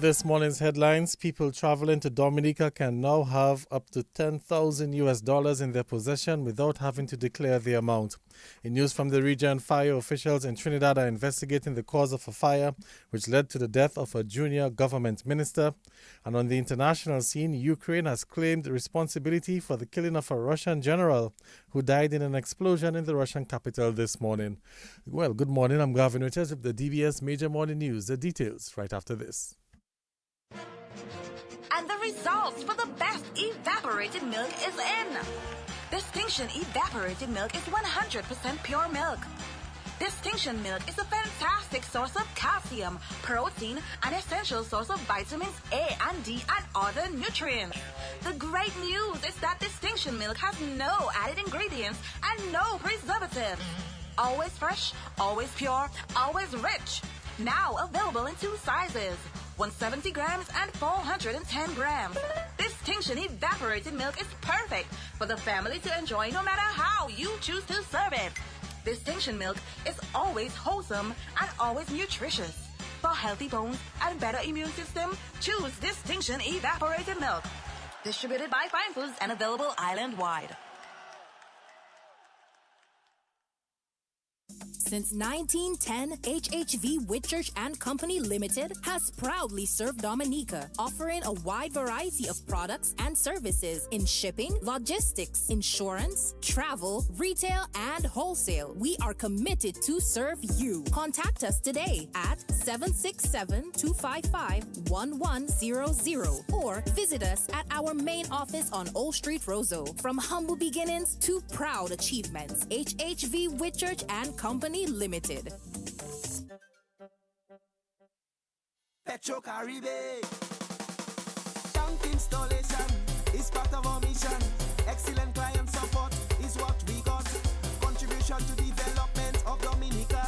This morning's headlines: people traveling to Dominica can now have up to $10,000 in their possession without having to declare the amount. In news from the region, fire officials in Trinidad are investigating the cause of a fire which led to the death of a junior government minister. And on the international scene, Ukraine has claimed responsibility for the killing of a Russian general who died in an explosion in the Russian capital this morning. Well, good morning. I'm Gavin Richards with the DBS Major Morning News. The details right after this. And the results for the best evaporated milk is in. Distinction evaporated milk is 100% pure milk. Distinction milk is a fantastic source of calcium, protein, and essential source of vitamins A and D and other nutrients. The great news is that Distinction milk has no added ingredients and no preservatives. Always fresh, always pure, always rich. Now available in 2 sizes, 170 grams and 410 grams. Distinction evaporated milk is perfect for the family to enjoy no matter how you choose to serve it. Distinction milk is always wholesome and always nutritious. For healthy bones and better immune system, choose Distinction evaporated milk. Distributed by Fine Foods and available island-wide. Since 1910, HHV Whitchurch and Company Limited has proudly served Dominica, offering a wide variety of products and services in shipping, logistics, insurance, travel, retail, and wholesale. We are committed to serve you. Contact us today at 767-255-1100 or visit us at our main office on Old Street, Roseau. From humble beginnings to proud achievements, HHV Whitchurch and Company Limited. Petro Caribe. Tank installation is part of our mission. Excellent client support is what we got. Contribution to development of Dominica.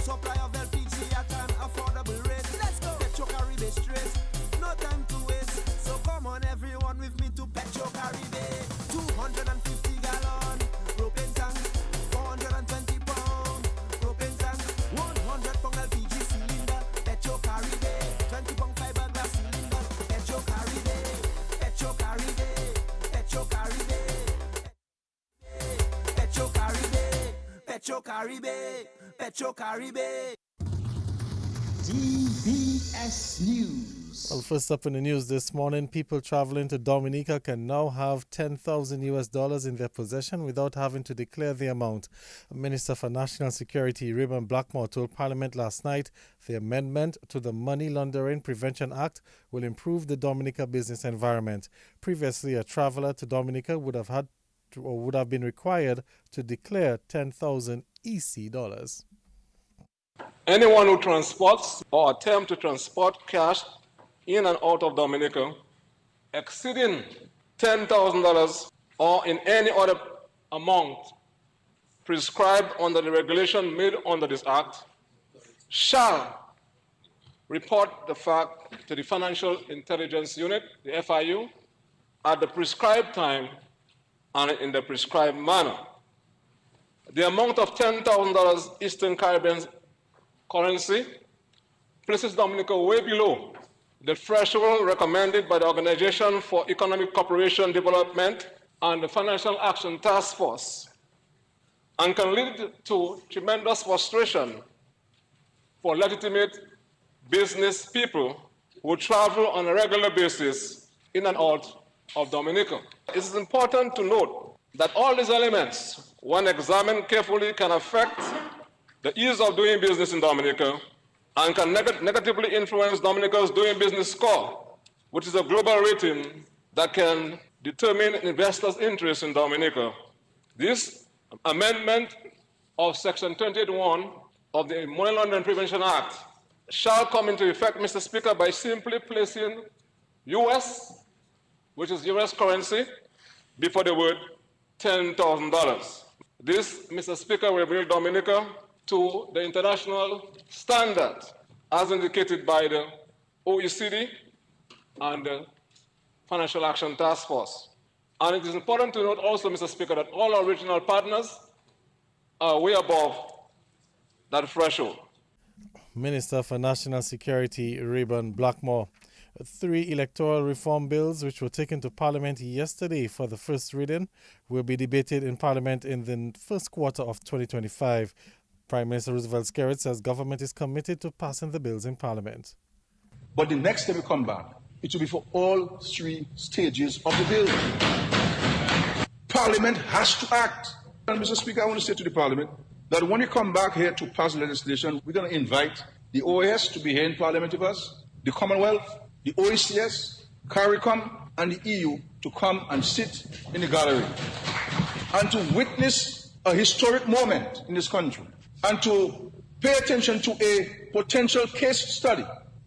Supply of LPG at an affordable rate. Let's go. Petro Caribe straight. No time to waste. So come on everyone with me to Petro Caribe. 250 gallon propane tank. 420 pound propane tank. 100 pound LPG cylinder. Petro Caribe. 20 pound fiberglass cylinder. Petro Caribe. Petro Caribe. Petro Caribe. Petro Caribe. Petro Caribe. Petro Caribe. DBS News. Well, first up in the news this morning, people traveling to Dominica can now have $10,000 in their possession without having to declare the amount. Minister for National Security, Rayburn Blackmore, told Parliament last night the amendment to the Money Laundering Prevention Act will improve the Dominica business environment. Previously, a traveler to Dominica would have been required to declare 10,000 EC dollars. Anyone who transports or attempt to transport cash in and out of Dominica exceeding $10,000 or in any other amount prescribed under the regulation made under this act shall report the fact to the Financial Intelligence Unit, the FIU, at the prescribed time and in the prescribed manner. The amount of $10,000 Eastern Caribbean currency places Dominica way below the threshold recommended by the Organization for Economic Cooperation Development and the Financial Action Task Force, and can lead to tremendous frustration for legitimate business people who travel on a regular basis in and out of Dominica. It is important to note that all these elements, when examined carefully, can affect the ease of doing business in Dominica and can negatively influence Dominica's doing business score, which is a global rating that can determine investors' interest in Dominica. This amendment of Section 28(1) of the Money Laundering Prevention Act shall come into effect, Mr. Speaker, by simply placing US, which is US currency, before the word $10,000. This, Mr. Speaker, will bring Dominica to the international standard as indicated by the OECD and the Financial Action Task Force. And it is important to note also, Mr. Speaker, that all our regional partners are way above that threshold. Minister for National Security, Rayburn Blackmore. 3 electoral reform bills, which were taken to Parliament yesterday for the first reading, will be debated in Parliament in the first quarter of 2025. Prime Minister Roosevelt Skerrit says government is committed to passing the bills in Parliament. But the next time we come back, it will be for all 3 stages of the bill. Parliament has to act. And Mr. Speaker, I want to say to the Parliament that when we come back here to pass legislation, we're going to invite the OAS to be here in Parliament with us, the Commonwealth, the OECS, CARICOM, and the EU to come and sit in the gallery and to witness a historic moment in this country and to pay attention to a potential case study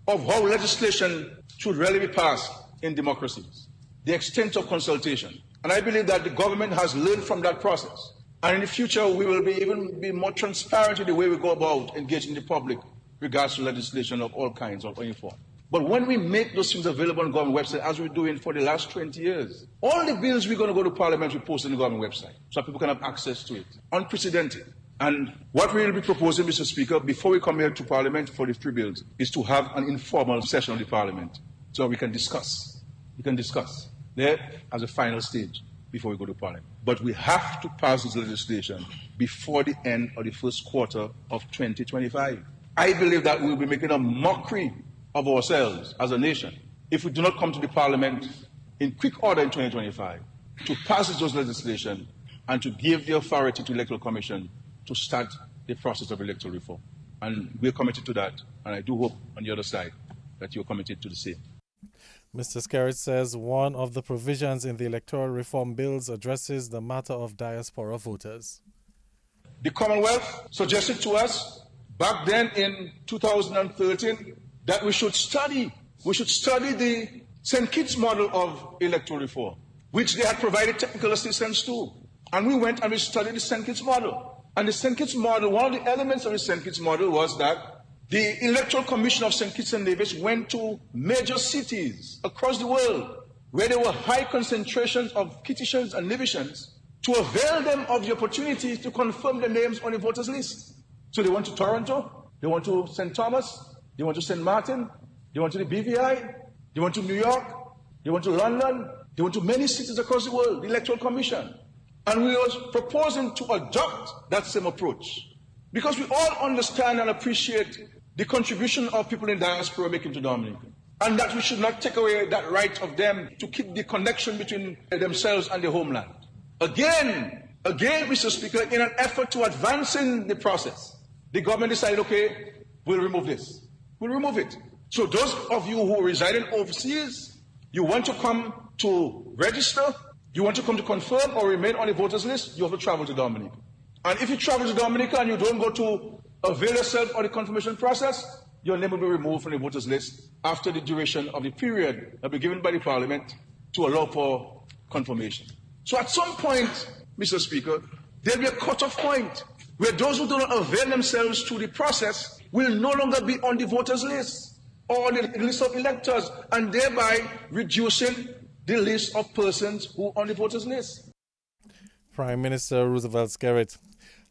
of how legislation should really be passed in democracies, the extent of consultation. And I believe that the government has learned from that process. And in the future, we will even be more transparent in the way we go about engaging the public regards to legislation of all kinds of any form. But when we make those things available on the government website, as we're doing for the last 20 years, all the bills we're going to go to Parliament, we post on the government website so people can have access to it. Unprecedented. And what we will be proposing, Mr. Speaker, before we come here to Parliament for the 3 bills, is to have an informal session of the Parliament so we can discuss. We can discuss there as a final stage before we go to Parliament. But we have to pass this legislation before the end of the first quarter of 2025. I believe that we will be making a mockery of ourselves as a nation if we do not come to the Parliament in quick order in 2025 to pass this legislation and to give the authority to the Electoral Commission to start the process of electoral reform. And we're committed to that, and I do hope on the other side that you're committed to the same. Mr. Skerrit says one of the provisions in the electoral reform bills addresses the matter of diaspora voters. The Commonwealth suggested to us back then in 2013 that we should study the St. Kitts model of electoral reform, which they had provided technical assistance to. And we went and we studied the St. Kitts model. And the St. Kitts model, one of the elements of the St. Kitts model was that the Electoral Commission of St. Kitts and Nevis went to major cities across the world where there were high concentrations of Kittitians and Nevisians to avail them of the opportunity to confirm their names on the voters list. So they went to Toronto, they went to St. Thomas, they went to St. Martin, they went to the BVI, they went to New York, they went to London, they went to many cities across the world, the Electoral Commission. And we were proposing to adopt that same approach because we all understand and appreciate the contribution of people in diaspora making to Dominica, and that we should not take away that right of them to keep the connection between themselves and their homeland. Again, Mr. Speaker, in an effort to advance in the process, the government decided, okay, we'll remove this. We'll remove it. So those of you who reside in overseas, you want to come to register, you want to come to confirm or remain on the voters list, you have to travel to Dominica. And if you travel to Dominica and you don't go to avail yourself of the confirmation process, your name will be removed from the voters list after the duration of the period that will be given by the Parliament to allow for confirmation. So at some point, Mr. Speaker, there will be a cut-off point where those who do not avail themselves to the process will no longer be on the voters list or on the list of electors, and thereby reducing the list of persons who are on the voters list. Prime Minister Roosevelt Skerrit.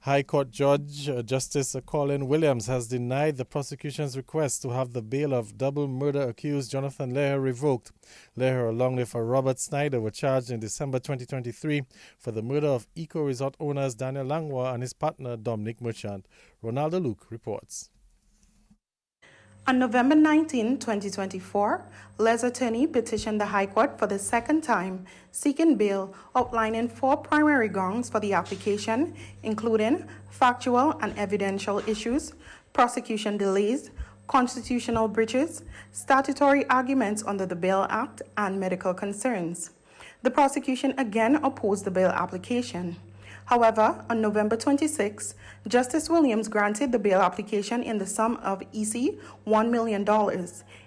High Court Judge Justice Colin Williams has denied the prosecution's request to have the bail of double murder accused Jonathan Leher revoked. Leher, along with Robert Snyder, were charged in December 2023 for the murder of eco resort owners Daniel Langwa and his partner Dominic Merchant. Ronaldo Luke reports. On November 19, 2024, Les attorney petitioned the High Court for the second time, seeking bail, outlining 4 primary grounds for the application, including factual and evidential issues, prosecution delays, constitutional breaches, statutory arguments under the Bail Act, and medical concerns. The prosecution again opposed the bail application. However, on November 26, Justice Williams granted the bail application in the sum of $1 million.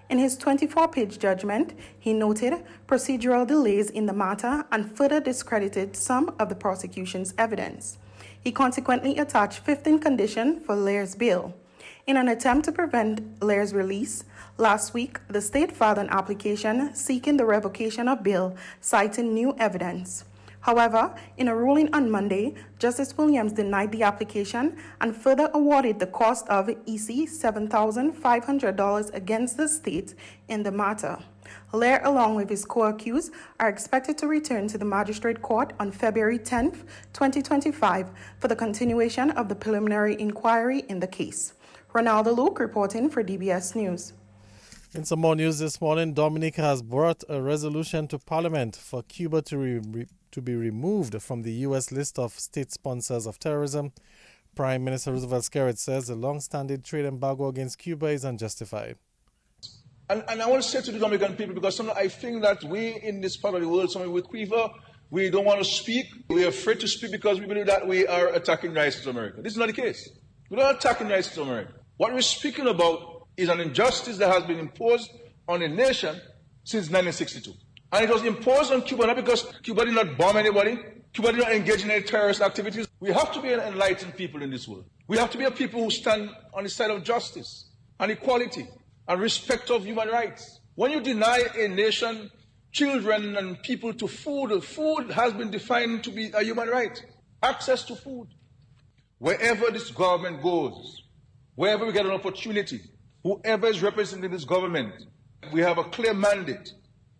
In his 24-page judgment, he noted procedural delays in the matter and further discredited some of the prosecution's evidence. He consequently attached 15 conditions for Leher's bail. In an attempt to prevent Leher's release, last week, the state filed an application seeking the revocation of bail, citing new evidence. However, in a ruling on Monday, Justice Williams denied the application and further awarded the cost of EC $7,500 against the state in the matter. Lair, along with his co-accused, are expected to return to the magistrate court on February 10, 2025, for the continuation of the preliminary inquiry in the case. Ronaldo Luke reporting for DBS News. In some more news this morning, Dominica has brought a resolution to Parliament for Cuba to be removed from the U.S. list of state sponsors of terrorism. Prime Minister Roosevelt Skerrit says the long-standing trade embargo against Cuba is unjustified. And I want to say to the Dominican people, because sometimes I think that we in this part of the world, sometimes we quiver, we don't want to speak, we're afraid to speak because we believe that we are attacking the United States of America. This is not the case. We're not attacking the United States of America. What we're speaking about is an injustice that has been imposed on a nation since 1962. And it was imposed on Cuba not because Cuba did not bomb anybody, Cuba did not engage in any terrorist activities. We have to be an enlightened people in this world. We have to be a people who stand on the side of justice and equality and respect of human rights. When you deny a nation, children and people to food, food has been defined to be a human right. Access to food. Wherever this government goes, wherever we get an opportunity, whoever is representing this government, we have a clear mandate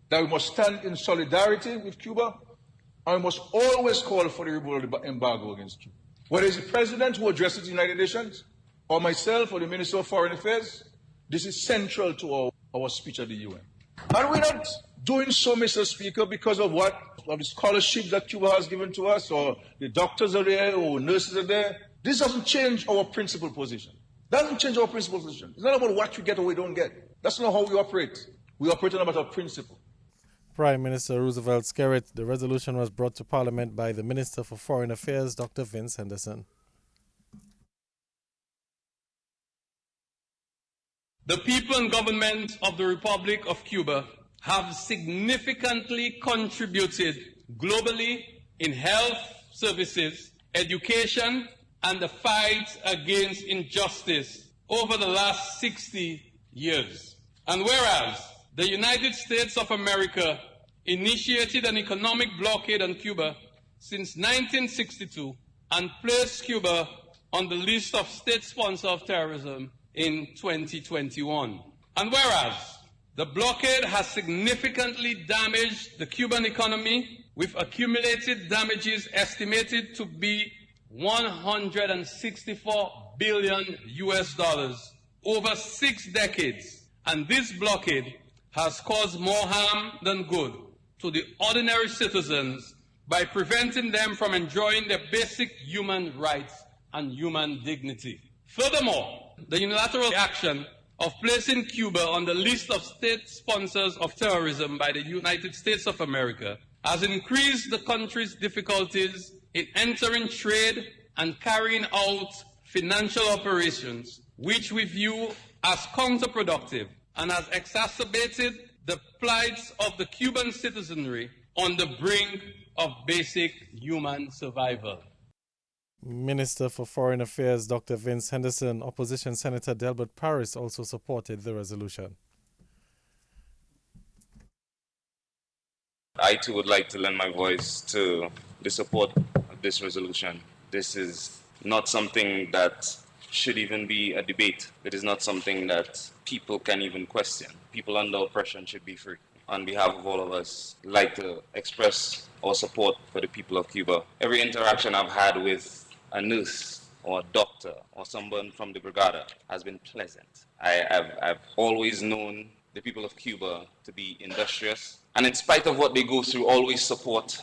that we must stand in solidarity with Cuba, and we must always call for the removal of the embargo against Cuba. Whether it's the president who addresses the United Nations, or myself, or the Minister of Foreign Affairs, this is central to our speech at the UN. And we're not doing so, Mr. Speaker, because of the scholarship that Cuba has given to us, or the doctors are there, or nurses are there. This doesn't change our principal position. Doesn't change our principal position. It's not about what we get or we don't get. That's not how we operate. We operate on a matter of principle. Prime Minister Roosevelt Skerrit, the resolution was brought to Parliament by the Minister for Foreign Affairs, Dr. Vince Henderson. The people and government of the Republic of Cuba have significantly contributed globally in health services, education, and the fight against injustice over the last 60 years. And whereas the United States of America initiated an economic blockade on Cuba since 1962 and placed Cuba on the list of state sponsors of terrorism in 2021. And whereas the blockade has significantly damaged the Cuban economy, with accumulated damages estimated to be $164 billion over 6 decades, and this blockade has caused more harm than good to the ordinary citizens by preventing them from enjoying their basic human rights and human dignity. Furthermore, the unilateral action of placing Cuba on the list of state sponsors of terrorism by the United States of America has increased the country's difficulties in entering trade and carrying out financial operations, which we view as counterproductive, and has exacerbated the plights of the Cuban citizenry on the brink of basic human survival. Minister for Foreign Affairs Dr. Vince Henderson, opposition Senator Delbert Paris also supported the resolution. I too would like to lend my voice to the support of this resolution. This is not something that should even be a debate. It is not something that people can even question. People under oppression should be free. On behalf of all of us, I'd like to express our support for the people of Cuba. Every interaction I've had with a nurse or a doctor or someone from the Brigada has been pleasant. I've always known the people of Cuba to be industrious, and in spite of what they go through, always support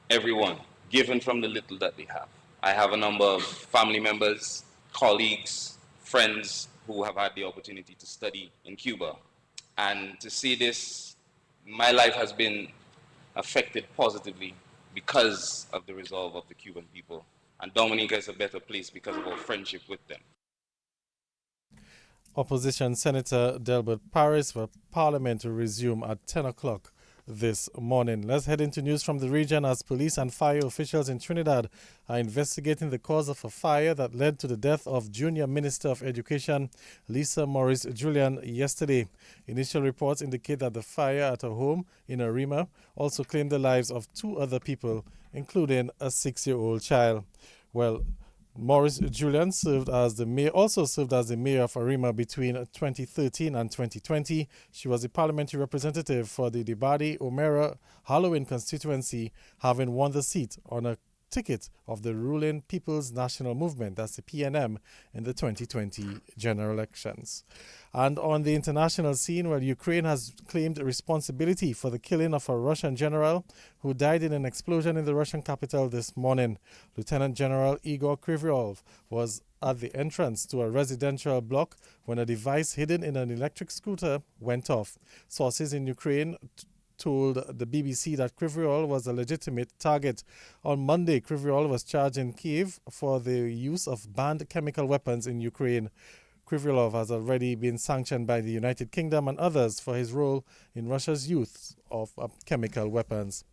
everyone, given from the little that they have. I have a number of family members, colleagues, friends who have had the opportunity to study in Cuba. And to see this, my life has been affected positively because of the resolve of the Cuban people. And Dominica is a better place because of our friendship with them. Opposition Senator Delbert Paris for Parliament to resume at 10 o'clock this morning. Let's head into news from the region as police and fire officials in Trinidad are investigating the cause of a fire that led to the death of Junior Minister of Education Lisa Morris Julian yesterday. Initial reports indicate that the fire at her home in Arima also claimed the lives of 2 other people, including a 6-year-old child. Well, Morris Julian also served as the mayor of Arima between 2013 and 2020. She was a parliamentary representative for the Dibadi Omera Halloween constituency, having won the seat on a ticket of the ruling People's National Movement, that's the PNM, in the 2020 general elections. And on the international scene, Ukraine has claimed responsibility for the killing of a Russian general who died in an explosion in the Russian capital this morning. Lieutenant General Igor Krivyov was at the entrance to a residential block when a device hidden in an electric scooter went off. Sources in Ukraine told the BBC that Krivyol was a legitimate target. On Monday, Krivyol was charged in Kiev for the use of banned chemical weapons in Ukraine. Krivyolov has already been sanctioned by the United Kingdom and others for his role in Russia's use of chemical weapons.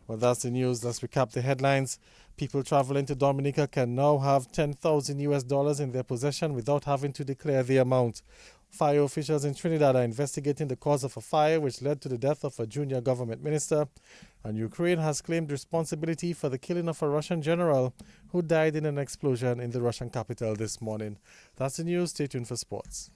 Well, that's the news. Let's recap the headlines. People traveling to Dominica can now have $10,000 in their possession without having to declare the amount. Fire officials in Trinidad are investigating the cause of a fire which led to the death of a junior government minister. And Ukraine has claimed responsibility for the killing of a Russian general who died in an explosion in the Russian capital this morning. That's the news. Stay tuned for sports.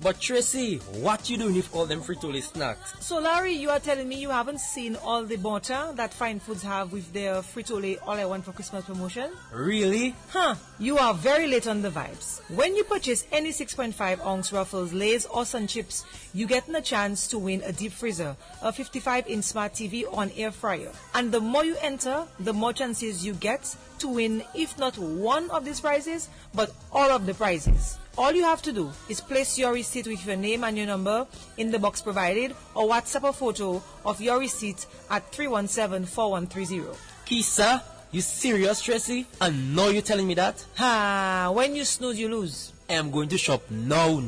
But Tracy, what you doing with all them Frito-Lay snacks? So Larry, you are telling me you haven't seen all the butter that Fine Foods have with their Frito-Lay All I Want for Christmas promotion? Really? Huh, you are very late on the vibes. When you purchase any 6.5 ounce Ruffles, Lay's or Sun Chips, you get a chance to win a deep freezer, a 55-inch smart TV or an air fryer. And the more you enter, the more chances you get to win, if not one of these prizes, but all of the prizes. All you have to do is place your receipt with your name and your number in the box provided or WhatsApp a photo of your receipt at 317-4130. Kisa, you serious, Tracy? And now you're telling me that? Ha! When you snooze, you lose. I'm going to shop now.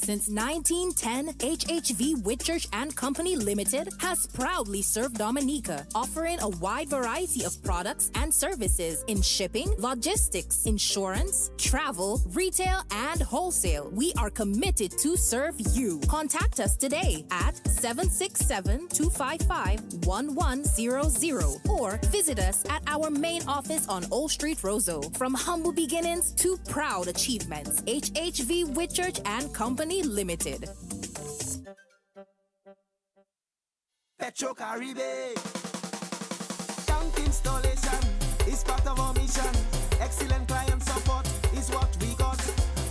Since 1910, HHV Whitchurch and Company Limited has proudly served Dominica, offering a wide variety of products and services in shipping, logistics, insurance, travel, retail, and wholesale. We are committed to serve you. Contact us today at 767-255-1100 or visit us at our main office on Old Street, Roseau. From humble beginnings to proud achievements, HHV Whitchurch and Company Limited. Petro Caribe. Tank installation is part of our mission. Excellent client support is what we got.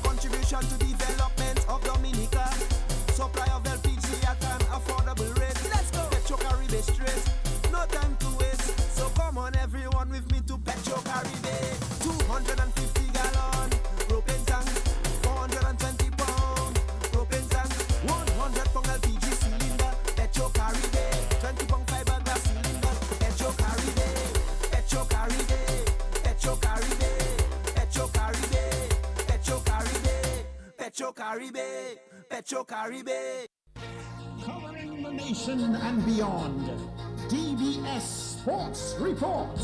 Contribution to development of Dominica. Supply of LPG at an affordable rate. Let's go. Petro Caribe straight. No time to waste. So come on everyone with me to Petro Caribe. 250 gallon propane tank. 420 pound propane tank. 100 pound LPG cylinder. Petro Caribe. 20 pound fiberglass cylinder. Petro Caribe. Petro Caribe. Petro Caribe. Petro Caribe. Petro Caribe. Petro Caribe. Petro Caribe. Covering the nation and beyond. DBS Sports Report.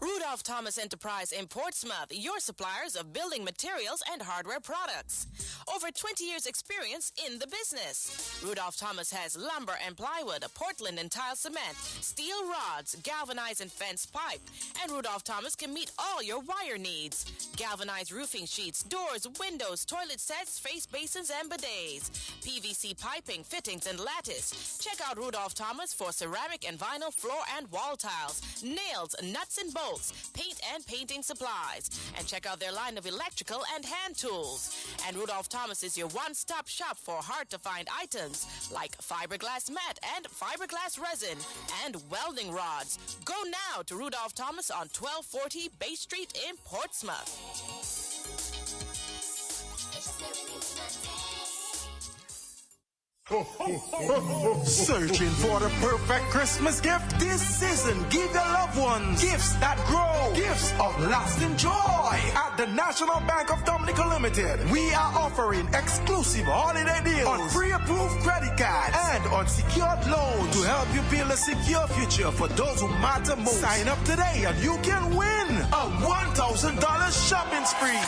Rudolph Thomas Enterprise in Portsmouth, your suppliers of building materials and hardware products. Over 20 years experience in the business. Rudolph Thomas has lumber and plywood, Portland and tile cement, steel rods, galvanized and fence pipe. And Rudolph Thomas can meet all your wire needs. Galvanized roofing sheets, doors, windows, toilet sets, face basins and bidets. PVC piping, fittings and lattice. Check out Rudolph Thomas for ceramic and vinyl floor and wall tiles, nails, nuts and bolts, paint and painting supplies. And check out their line of electrical and hand tools. And Rudolph Thomas is your one-stop shop for hard-to-find items like fiberglass mat and fiberglass resin and welding rods. Go now to Rudolph Thomas on 1240 Bay Street in Portsmouth. Searching for the perfect Christmas gift this season? Give your loved ones gifts that grow, gifts of lasting joy. At the National Bank of Dominica Limited, we are offering exclusive holiday deals on pre-approved credit cards and unsecured loans to help you build a secure future for those who matter most. Sign up today and you can win a $1,000 shopping spree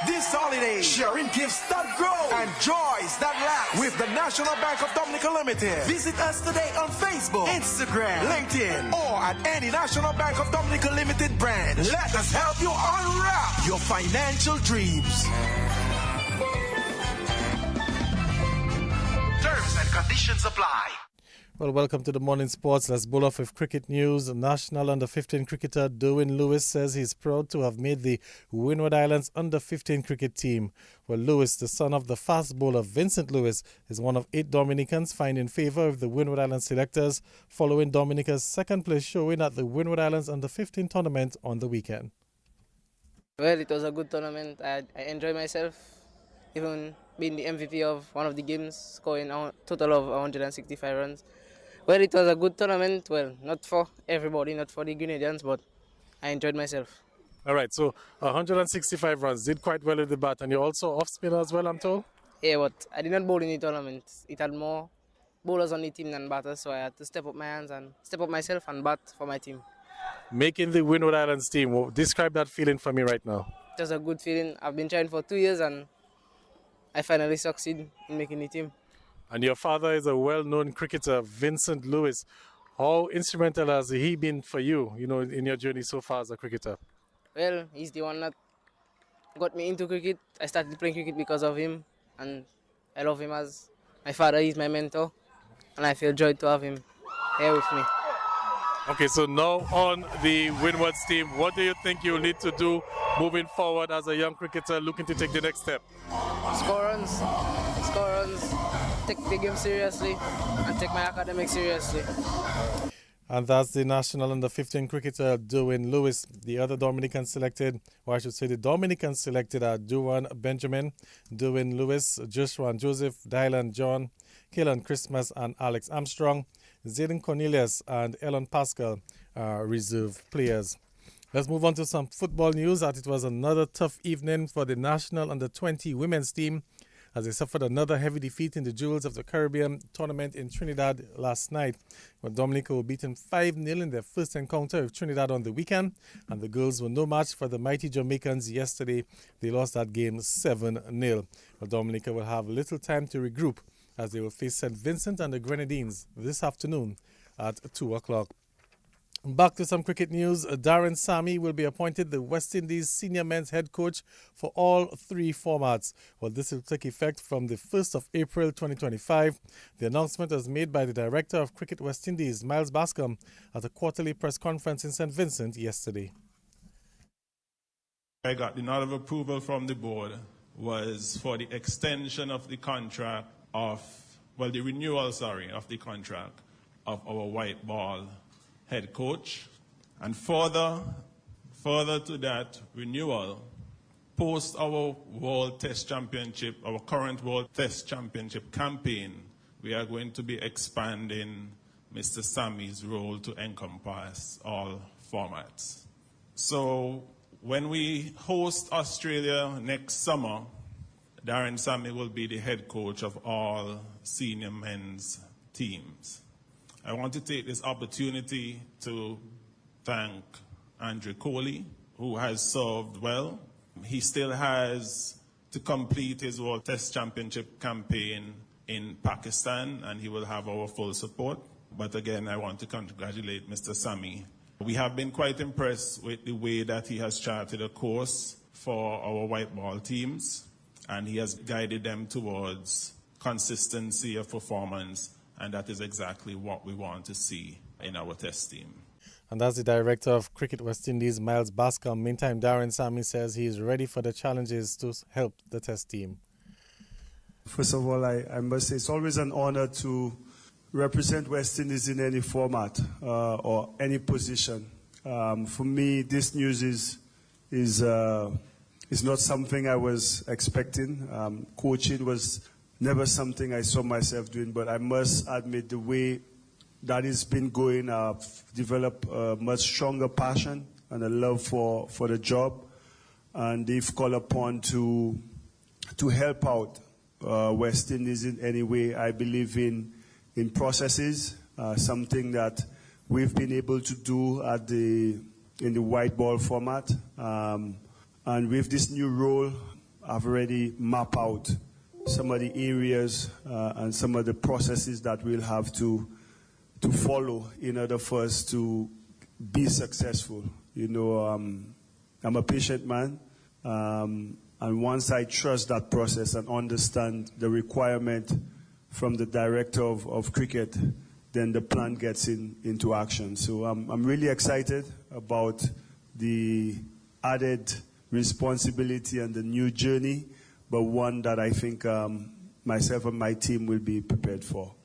this holiday, sharing gifts that grow and joys that last with the National Bank of Dominica Limited. Visit us today on Facebook, Instagram, LinkedIn, or at any National Bank of Dominica Limited branch. Let us help you unwrap your financial dreams. Terms and conditions apply. Well, welcome to the morning sports. Let's bull off with cricket news. National under-15 cricketer Derwin Lewis says he's proud to have made the Windward Islands under-15 cricket team. Well, Lewis, the son of the fast bowler Vincent Lewis, is one of 8 Dominicans fined in favour of the Windward Islands selectors following Dominica's second-place showing at the Windward Islands under-15 tournament on the weekend. Well, it was a good tournament. I enjoyed myself, even being the MVP of one of the games, scoring a total of 165 runs. Well, it was a good tournament. Well, not for everybody, not for the Grenadians, but I enjoyed myself. All right, so 165 runs, did quite well at the bat, and you're also off-spinner as well, I'm told? Yeah, but I did not bowl in the tournament. It had more bowlers on the team than batters, so I had to step up my hands and step up myself and bat for my team. Making the Windward Islands team, well, describe that feeling for me right now. It was a good feeling. I've been trying for 2 years and I finally succeed in making the team. And your father is a well-known cricketer, Vincent Lewis. How instrumental has he been for you, in your journey so far as a cricketer? Well, he's the one that got me into cricket. I started playing cricket because of him, and I love him as my father. He's my mentor, and I feel joy to have him here with me. Okay, so now on the Windward's team, what do you think you need to do moving forward as a young cricketer looking to take the next step? Score runs, take the game seriously, and take my academics seriously. And that's the national under-15 cricketer Derwin Lewis. The other Dominicans selected, or I should say the Dominicans selected are Duran Benjamin, Derwin Lewis, Joshua Joseph, Dylan John, Kaelan Christmas and Alex Armstrong. Zayden Cornelius and Ellen Pascal are reserve players. Let's move on to some football news. That it was another tough evening for the national under-20 women's team as they suffered another heavy defeat in the Jewels of the Caribbean tournament in Trinidad last night. Well, Dominica were beaten 5-0 in their first encounter with Trinidad on the weekend, and the girls were no match for the mighty Jamaicans yesterday. They lost that game 7-0. Well, Dominica will have little time to regroup as they will face St. Vincent and the Grenadines this afternoon at 2 o'clock. Back to some cricket news. Darren Sammy will be appointed the West Indies senior men's head coach for all 3 formats. Well, this will take effect from the 1st of April 2025. The announcement was made by the Director of Cricket West Indies, Miles Bascom, at a quarterly press conference in St. Vincent yesterday. I got the nod of approval from the board was for the extension of the contract the renewal of the contract of our white ball head coach, and further to that renewal, post our World Test Championship, our current World Test Championship campaign, we are going to be expanding Mr. Sammy's role to encompass all formats. So when we host Australia next summer, Darren Sammy will be the head coach of all senior men's teams. I want to take this opportunity to thank Andrew Coley, who has served well. He still has to complete his World Test Championship campaign in Pakistan, and he will have our full support. But again, I want to congratulate Mr. Sammy. We have been quite impressed with the way that he has charted a course for our white ball teams, and he has guided them towards consistency of performance, and that is exactly what we want to see in our test team. And as the director of Cricket West Indies, Miles Bascom, meantime, Darren Sammy says he is ready for the challenges to help the Test team. First of all, I must say it's always an honor to represent West Indies in any format or any position. For me, this news is not something I was expecting. Coaching was never something I saw myself doing, but I must admit the way that it's been going, I've developed a much stronger passion and a love for the job, and they've called upon to help out West Indies in any way. I believe in processes, something that we've been able to do in the white ball format. And with this new role, I've already mapped out some of the areas and some of the processes that we'll have to follow in order for us to be successful. You know, I'm a patient man. And once I trust that process and understand the requirement from the director of cricket, then the plan gets into action. So I'm really excited about the added responsibility and the new journey, but one that I think myself and my team will be prepared for.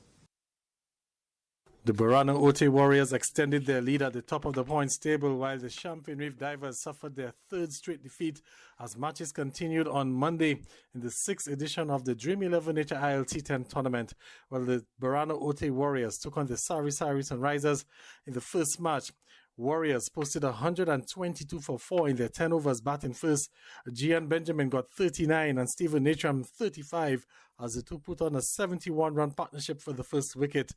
The Borana Ote Warriors extended their lead at the top of the points table, while the Champion Reef Divers suffered their third straight defeat as matches continued on Monday in the 6th edition of the Dream 11 HIL T10 tournament. While the Borana Ote Warriors took on the Sari Sari Sunrisers in the first match. Warriors posted 122 for 4 in their 10 overs batting first. Gian Benjamin got 39 and Stephen Natram 35 as the two put on a 71-run partnership for the first wicket.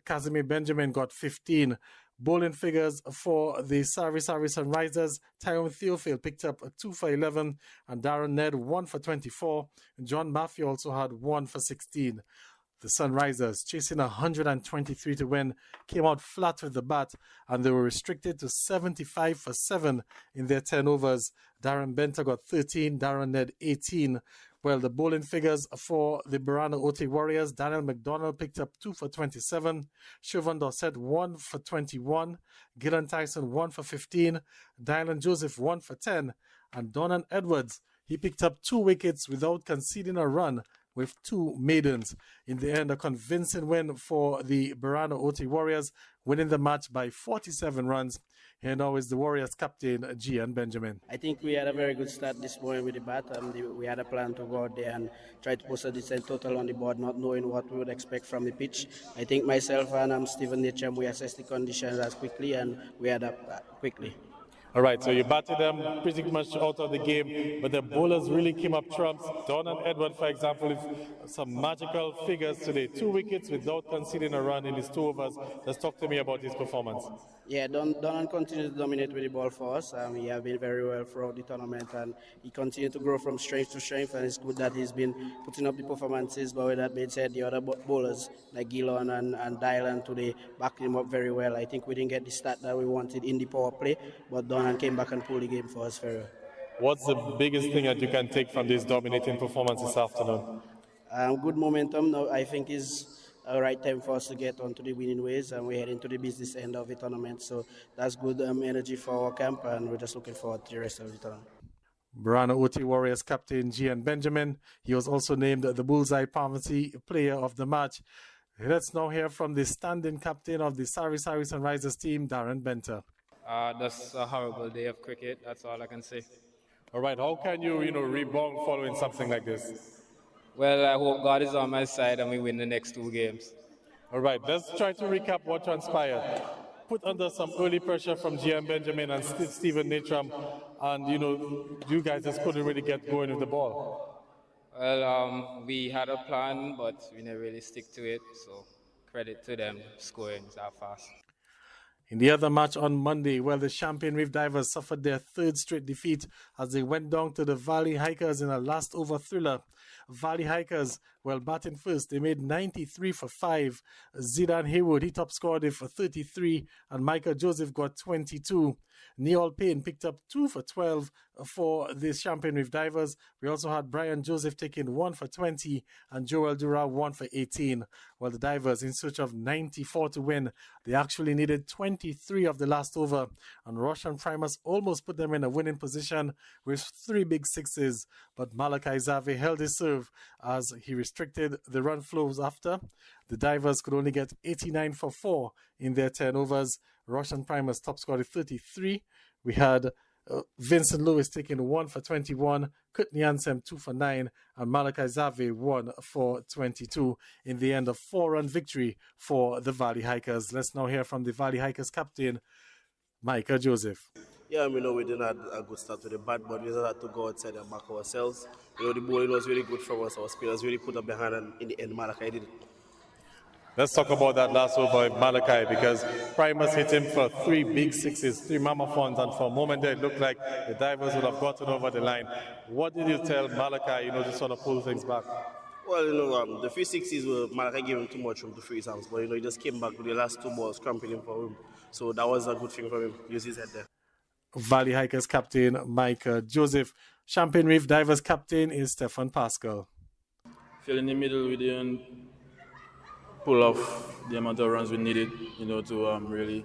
Casimir Benjamin got 15. Bowling figures for the Sari Sari Sunrisers. Tyrone Theophil picked up a 2 for 11 and Darren Ned 1 for 24. John Matthew also had 1 for 16. The Sunrisers, chasing 123 to win, came out flat with the bat and they were restricted to 75 for 7 in their 10 overs. Darren Benter got 13, Darren Ned 18. Well, the bowling figures for the Borana Ote Warriors, Daniel McDonald picked up 2 for 27, Siobhan Dorset 1 for 21, Gillan Tyson 1 for 15, Dylan Joseph 1 for 10, and Donan Edwards, he picked up 2 wickets without conceding a run with 2 maidens. In the end, a convincing win for the Borana Ote Warriors, winning the match by 47 runs. Here now is the Warriors captain, Gian Benjamin. I think we had a very good start this morning with the bat. We had a plan to go out there and try to post a decent total on the board, not knowing what we would expect from the pitch. I think myself and Stephen Natcham, we assessed the conditions as quickly and we had up quickly. All right, so you batted them pretty much out of the game, but the bowlers really came up trumps. Don and Edward, for example, with some magical figures today. 2 wickets without conceding a run in his 2 overs. Let's talk to me about his performance. Yeah, Don continues to dominate with the ball for us. He has been very well throughout the tournament and he continues to grow from strength to strength, and it's good that he's been putting up the performances. But with that being said, the other bowlers like Gillon and Dylan today backed him up very well. I think we didn't get the start that we wanted in the power play, but Don came back and pulled the game for us very well. What's the biggest thing that you can take from this dominating performance this afternoon? Good momentum now, I think, is a right time for us to get onto the winning ways, and we're heading to the business end of the tournament. So that's good energy for our camp, and we're just looking forward to the rest of the tournament. Borana Ote Warriors captain Gian Benjamin. He was also named the Bullseye Pharmacy Player of the Match. Let's now hear from the standing captain of the Sari Sari Sunrisers team, Darren Benter. That's a horrible day of cricket. That's all I can say. All right, how can you rebound following something like this? Well, I hope God is on my side and we win the next 2 games. All right, let's try to recap what transpired. Put under some early pressure from GM Benjamin and Stephen Natram, and you guys just couldn't really get going with the ball. Well, we had a plan, but we never really stick to it, so credit to them scoring that fast. In the other match on Monday, the Champion Reef Divers suffered their 3rd straight defeat as they went down to the Valley Hikers in a last over thriller. Valley Hikers, batting first, they made 93 for 5. Zidane Haywood, he top scored it for 33, and Michael Joseph got 22. Neil Payne picked up 2 for 12 for the Champagne Reef Divers. We also had Brian Joseph taking 1 for 20 and Joel Dura 1 for 18. While the divers, in search of 94 to win, they actually needed 23 of the last over, and Russian Primus almost put them in a winning position with 3 big sixes, but Malachi Zave held his serve as he restricted the run flows after. The divers could only get 89 for 4 in their 10 overs. Russian Primus top scored 33. We had Vincent Lewis taking 1 for 21, Kurt Ansem 2 for 9, and Malachi Zave 1 for 22 in the end of 4-run victory for the Valley Hikers. Let's now hear from the Valley Hikers captain, Micah Joseph. Yeah, we know we didn't have a good start to the bat, but we just had to go outside and back ourselves. The bowling was really good from us. Our spinners really put up the hand, and in the end, Malachi did it. Let's talk about that last over of Malachi, because Primus hit him for 3 big sixes, 3 mammophons, and for a moment there it looked like the divers would have gotten over the line. What did you tell Malachi, to sort of pull things back? Well, the 3 sixes were Malachi gave him too much room to freeze hands, but he just came back with the last 2 balls, cramping him for him. So that was a good thing for him. Use his head there. Valley Hikers captain Micah Joseph. Champagne Reef Divers captain is Stefan Pascal. Fell in the middle, we didn't pull off the amount of runs we needed, to really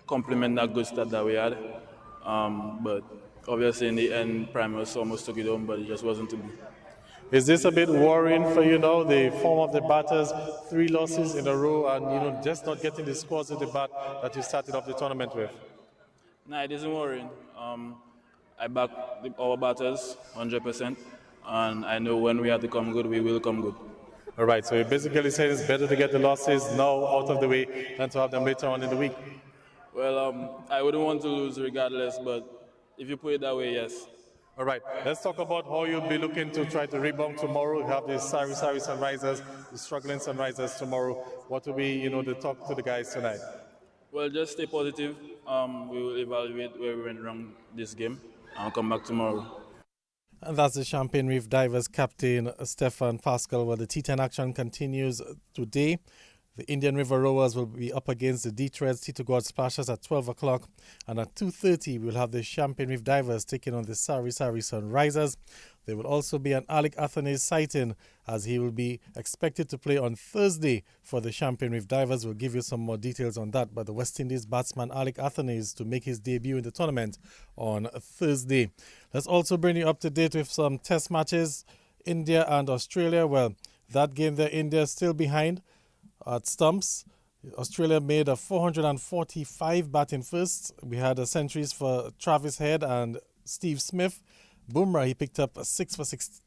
complement that good start that we had. But obviously in the end, Primus almost took it home, but it just wasn't to be. Is this a bit worrying for you now, the form of the batters, 3 losses in a row, and just not getting the scores of the bat that you started off the tournament with? No, it isn't worrying. I back our batters 100%, and I know when we have to come good, we will come good. All right, so you basically say it's better to get the losses now out of the way than to have them later on in the week? Well, I wouldn't want to lose regardless, but if you put it that way, yes. All right, let's talk about how you'll be looking to try to rebound tomorrow. You have the Sari Sunrisers, the struggling Sunrisers tomorrow. What will be, the talk to the guys tonight? Well, just stay positive. We will evaluate where we went wrong this game. I'll come back tomorrow. And that's the Champagne Reef Divers captain, Stefan Pascal, where the T10 action continues today. The Indian River Rowers will be up against the D-Threads T2 God Splashers at 12 o'clock. And at 2:30, we'll have the Champagne Reef Divers taking on the Sari Sunrisers. There will also be an Alec Athanase sighting, as he will be expected to play on Thursday for the Champagne Reef Divers. We'll give you some more details on that. But the West Indies batsman Alec Athanase to make his debut in the tournament on Thursday. Let's also bring you up to date with some test matches. India and Australia. Well, that game there, India is still behind at stumps. Australia made a 445 batting first. We had centuries for Travis Head and Steve Smith. Bumrah, he picked up 6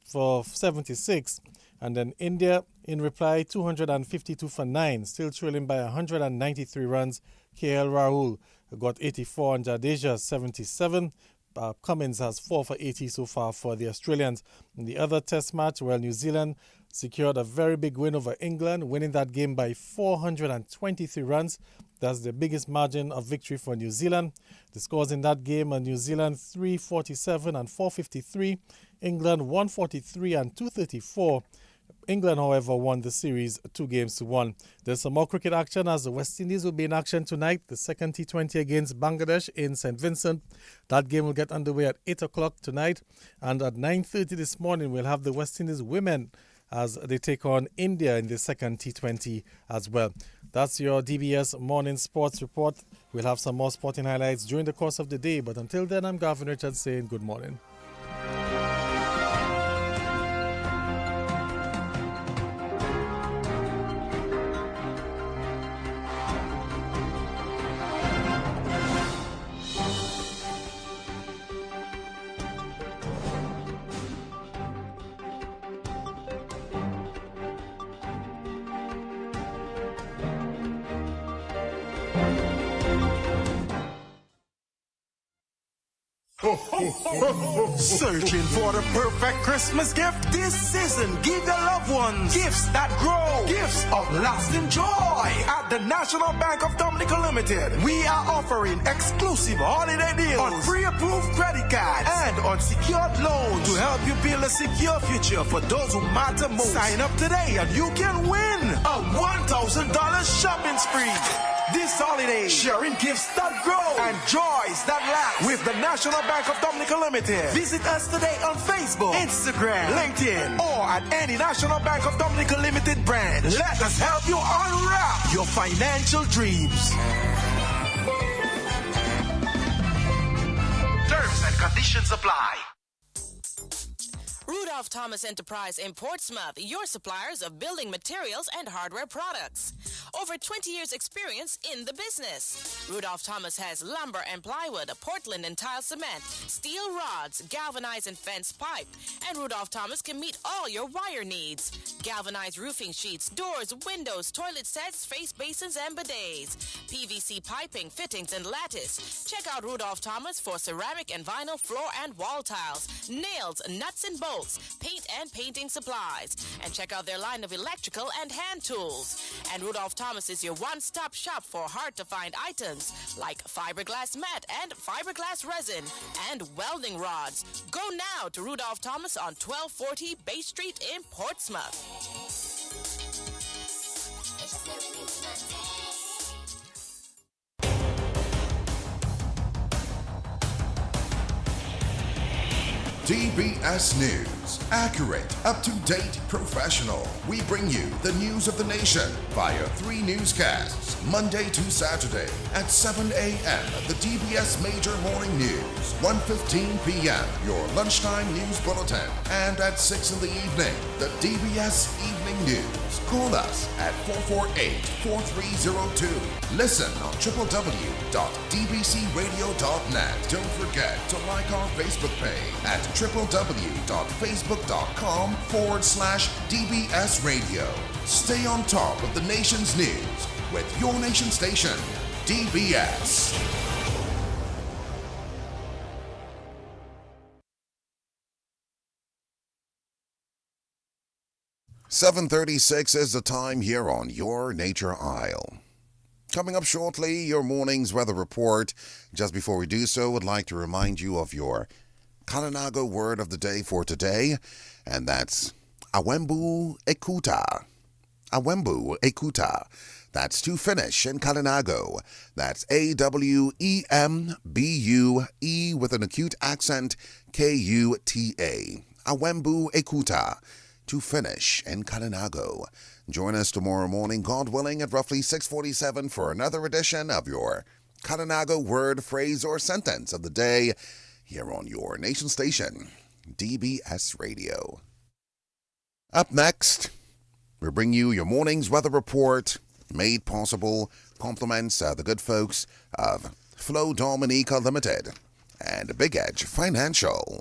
for 76. And then India, in reply, 252 for 9, still trailing by 193 runs. KL Rahul got 84 and Jadeja 77. Cummins has 4 for 80 so far for the Australians. In the other test match, New Zealand secured a very big win over England, winning that game by 423 runs. That's the biggest margin of victory for New Zealand. The scores in that game are New Zealand 347 and 453, England 143 and 234. England, however, won the series 2-1. There's some more cricket action as the West Indies will be in action tonight. The second T20 against Bangladesh in St. Vincent. That game will get underway at 8 o'clock tonight. And at 9:30 this morning, we'll have the West Indies women as they take on India in the second T20 as well. That's your DBS Morning Sports Report. We'll have some more sporting highlights during the course of the day. But until then, I'm Gavin Richards saying good morning. Searching for the perfect Christmas gift this season. Give your loved ones gifts that grow, gifts of lasting joy. At the National Bank of Dominica Limited, we are offering exclusive holiday deals on pre-approved credit cards and unsecured loans to help you build a secure future for those who matter most. Sign up today and you can win a $1,000 shopping spree. This holiday, sharing gifts that grow and joys that last with the National Bank of Dominica Limited. Visit us today on Facebook, Instagram, LinkedIn, or at any National Bank of Dominica Limited branch. Let us help you unwrap your financial dreams. Terms and conditions apply. Rudolph Thomas Enterprise in Portsmouth, your suppliers of building materials and hardware products. Over 20 years experience in the business. Rudolph Thomas has lumber and plywood, Portland and tile cement, steel rods, galvanized and fence pipe. And Rudolph Thomas can meet all your wire needs. Galvanized roofing sheets, doors, windows, toilet sets, face basins and bidets. PVC piping, fittings and lattice. Check out Rudolph Thomas for ceramic and vinyl floor and wall tiles, nails, nuts and bolts, paint and painting supplies. And check out their line of electrical and hand tools. And Rudolph Thomas is your one-stop shop for hard-to-find items like fiberglass mat and fiberglass resin and welding rods. Go now to Rudolph Thomas on 1240 Bay Street in Portsmouth. DBS News. Accurate, up-to-date, professional. We bring you the news of the nation via 3 newscasts, Monday to Saturday at 7 a.m. The DBS Major Morning News, 1:15 p.m. Your lunchtime news bulletin, and at 6 in the evening, the DBS Evening News. Call us at 448-4302. Listen on www.dbcradio.net. Don't forget to like our Facebook page at www.facebook.com/DBS Radio. Stay on top of the nation's news with your nation station, DBS. .36 is the time here on Your Nature Isle. Coming up shortly, your morning's weather report. Just before we do so, I'd like to remind you of your Kalinago word of the day for today, and that's Awembu Ekuta. Awembu Ekuta. That's to finish in Kalinago. That's AWEMBUE with an acute accent, KUTA. Awembu Ekuta. To finish in Kalinago. Join us tomorrow morning, God willing, at roughly 6:47 for another edition of your Kalinago word, phrase, or sentence of the day here on your nation station, DBS Radio. Up next, we bring you your morning's weather report, made possible compliments the good folks of Flow Dominica Limited and Big Edge Financial.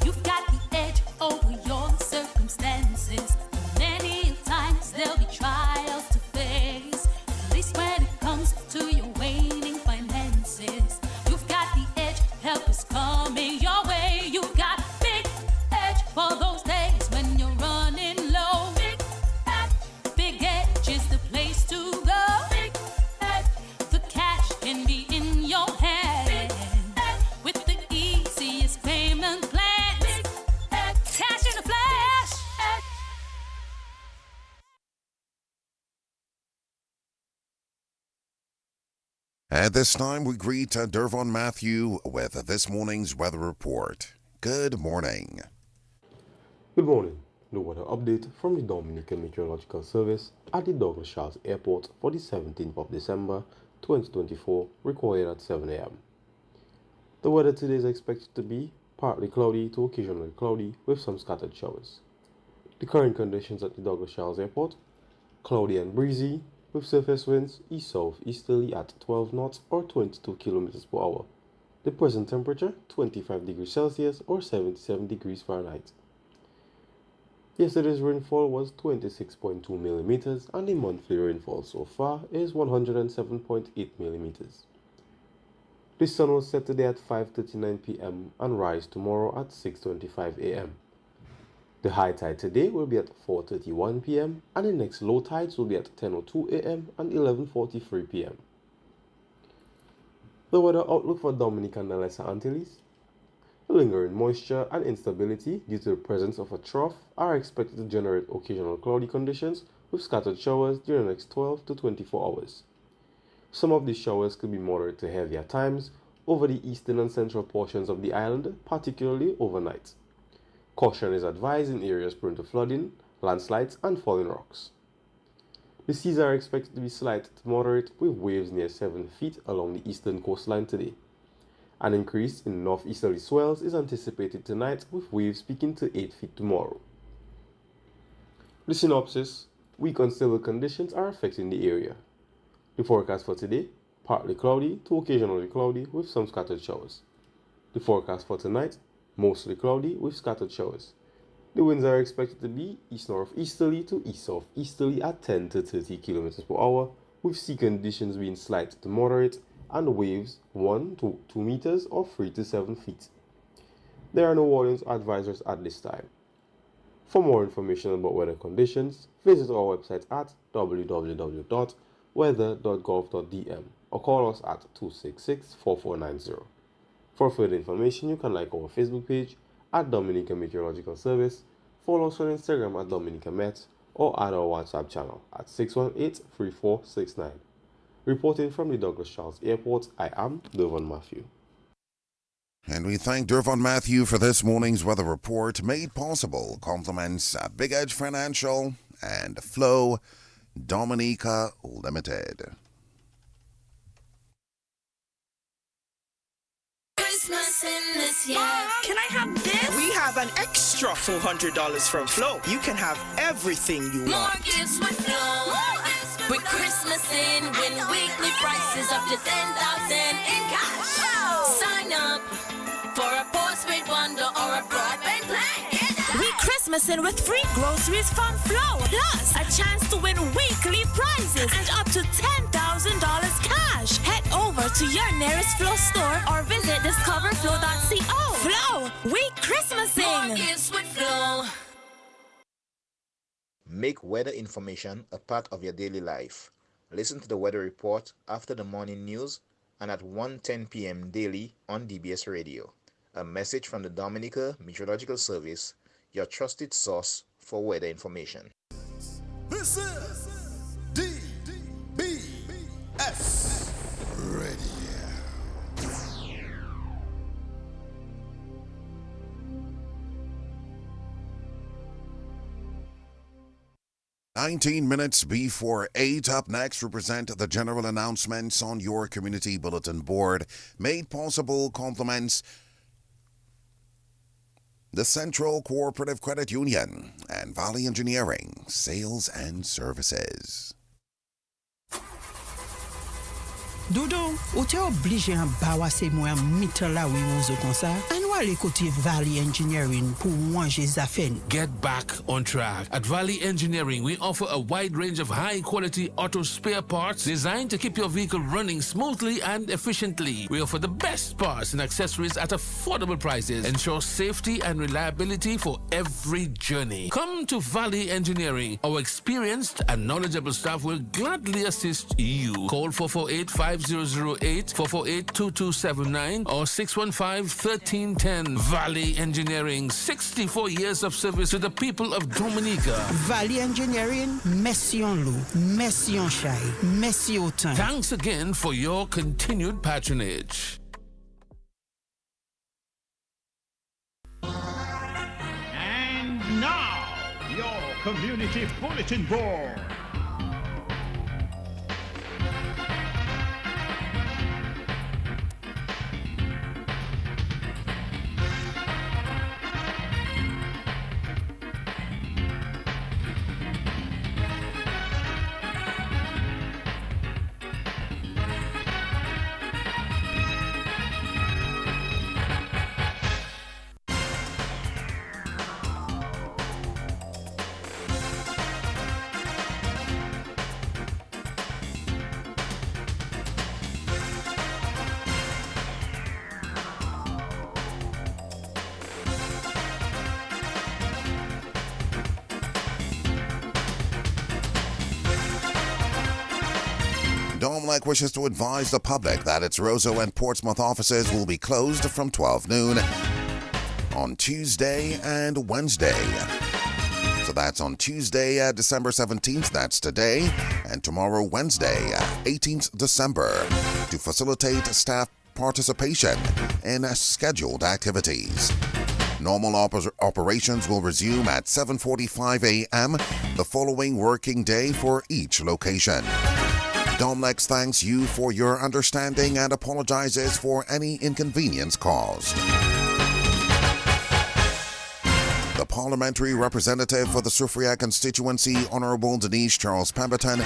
You've got the edge over your circumstances. Many times there'll be trials to face, at least when it comes to your waning finances. You've got the edge, help is coming your way. You've got Big Edge for those days when you're running low. Big Edge is the place to go. Big Edge, the cash can be in your hand with the easiest payment plan. Cash in a flash. At this time, we greet Dervon Matthew with this morning's weather report. Good morning. Good morning. The weather update from the Dominican Meteorological Service at the Douglas Charles Airport for the 17th of December 2024, recorded at 7 a.m. The weather today is expected to be partly cloudy to occasionally cloudy with some scattered showers. The current conditions at the Douglas Charles Airport: cloudy and breezy with surface winds east-southeasterly at 12 knots or 22 kilometers per hour. The present temperature 25 degrees Celsius or 77 degrees Fahrenheit. Yesterday's rainfall was 26.2 millimeters and the monthly rainfall so far is 107.8 millimeters. The sun will set today at 5:39 p.m. and rise tomorrow at 6:25 a.m. The high tide today will be at 4:31 p.m. and the next low tides will be at 10:02 a.m. and 11:43 p.m. The weather outlook for Dominica and the Lesser Antilles: lingering moisture and instability due to the presence of a trough are expected to generate occasional cloudy conditions with scattered showers during the next 12 to 24 hours. Some of these showers could be moderate to heavy at times over the eastern and central portions of the island, particularly overnight. Caution is advised in areas prone to flooding, landslides, and falling rocks. The seas are expected to be slight to moderate with waves near 7 feet along the eastern coastline today. An increase in northeasterly swells is anticipated tonight with waves peaking to 8 feet tomorrow. The synopsis: weak unstable conditions are affecting the area. The forecast for today: partly cloudy to occasionally cloudy with some scattered showers. The forecast for tonight: mostly cloudy with scattered showers. The winds are expected to be east-northeasterly to east-southeasterly at 10 to 30 km per hour, with sea conditions being slight to moderate and waves 1 to 2 meters or 3 to 7 feet. There are no warnings or advisories at this time. For more information about weather conditions, visit our website at www.weather.gov.dm or call us at 266-4490. For further information, you can like our Facebook page at Dominica Meteorological Service, follow us on Instagram at Dominica Met, or add our WhatsApp channel at 618-3469. Reporting from the Douglas Charles Airport, I am Devon Matthew. And we thank Dervon Matthew for this morning's weather report, made possible compliments Big Edge Financial and Flow Dominica Limited. Christmas in this year. Can I have this? We have an extra $400 from Flow. You can have everything you want. More gifts with Flow. With Christmas in, win weekly prices up to $10,000 in cash. Sign up for a postpaid bundle or a broadband plan. We Christmasing with free groceries from Flow, plus a chance to win weekly prizes and up to $10,000 cash. Head over to your nearest Flow store or visit discoverflow.co. Flow, we Christmasing. More gifts with Flow. Make weather information a part of your daily life. Listen to the weather report after the morning news and at 1:10 p.m. daily on DBS Radio. A message from the Dominica Meteorological Service, your trusted source for weather information. This is DBS Radio. 19 minutes before 8. Up next, we present the general announcements on your community bulletin board, made possible compliments the Central Cooperative Credit Union and Valley Engineering Sales and Services. Doudou, ou te oblige à bawase moi mite la oui ouzo kon sa? An wale kote Valley Engineering pour manger zafen. Get back on track. At Valley Engineering, we offer a wide range of high-quality auto spare parts designed to keep your vehicle running smoothly and efficiently. We offer the best parts and accessories at affordable prices. Ensure safety and reliability for every journey. Come to Valley Engineering. Our experienced and knowledgeable staff will gladly assist you. Call 448-5008, 448-2279 or 615-1310. Valley Engineering, 64 years of service to the people of Dominica. Valley Engineering, merci en loup, merci en chai, merci autant. Thanks again for your continued patronage. And now, your community bulletin board. DOMLEC wishes to advise the public that its Roseau and Portsmouth offices will be closed from 12 noon on Tuesday and Wednesday. So that's on Tuesday, December 17th, that's today, and tomorrow, Wednesday, 18th December, to facilitate staff participation in scheduled activities. Normal operations will resume at 7:45 a.m. the following working day for each location. Domlex thanks you for your understanding and apologizes for any inconvenience caused. The parliamentary representative for the Soufriere constituency, Honorable Denise Charles Pemberton,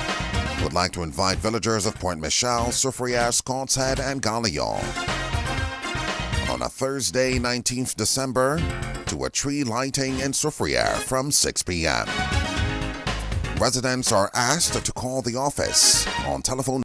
would like to invite villagers of Point Michel, Soufriere, Scott's Head, and Galion on a Thursday, 19th December, to a tree lighting in Soufriere from 6 p.m. Residents are asked to call the office on telephone